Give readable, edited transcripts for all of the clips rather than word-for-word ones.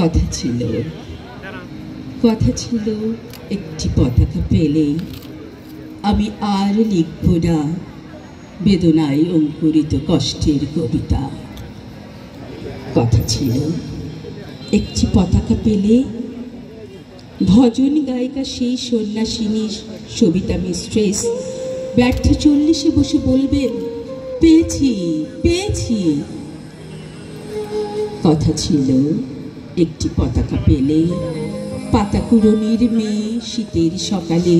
কথা ছিল একটি পতাকা পেলেই আমি আর লিখব না বেদনায় অঙ্কুরিত কষ্টের কবিতা। কথা ছিল একটি পতাকা পেলে ভজন গায়িকা সেই সন্ন্যাসিনী সবিতা মিস্ট্রেস ব্যর্থ 40-এ বসে বলবেন, পেয়েছি পেয়েছি। কথা ছিল একটি পতাকা পেলে পাতাকুড়নির মেয়ে শীতের সকালে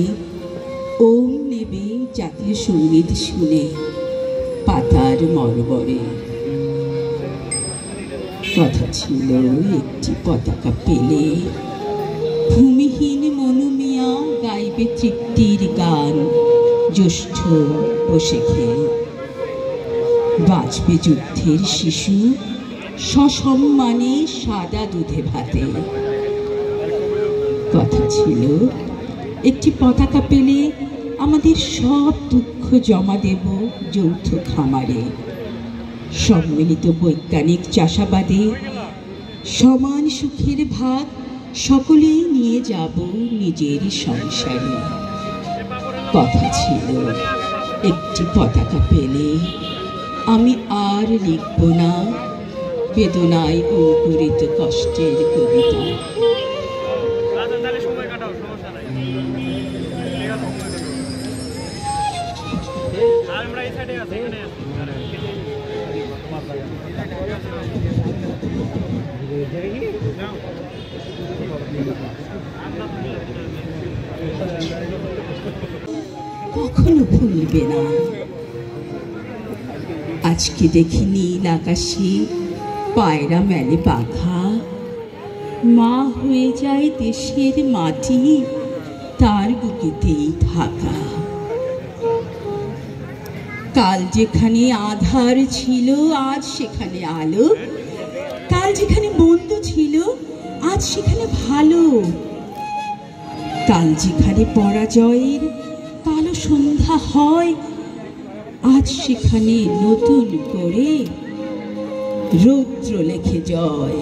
ওম নেবে জাতীয় সঙ্গীত শুনে পাতার মরবরে। কথা ছিল একটি পতাকা পেলে ভূমিহীন মনুমিয়া গাইবে তৃপ্তির গান জ্যৈষ্ঠ বসে খেয়ে। বাঁচবে যুদ্ধের শিশু সসম্মানে সাদা দুধে ভাতে। কথা ছিল একটি পতাকা পেলে আমাদের সব দুঃখ জমা দেব যৌথ খামারে। সম্মিলিত বৈজ্ঞানিক চাষাবাদে সমান সুখের ভাগ সকলেই নিয়ে যাব নিজের সংসারে। কথা ছিল একটি পতাকা পেলে আমি আর লিখব না বেদনায় অঙ্কুরিত কষ্টের কবিতা। কখনো ভুলবে না আজকে দেখি নীল আকাশে পায়রা মেলে পাখা। মা হয়ে যায় দেশের মাটি তার বুকেতেই ঢাকা। কাল যেখানে আধার ছিল আজ সেখানে আলো, কাল যেখানে মন্দ ছিল আজ সেখানে ভালো, কাল যেখানে পরাজয়ের কালো সন্ধ্যা হয় আজ সেখানে নতুন করে রৌদ্র লেখে জয়।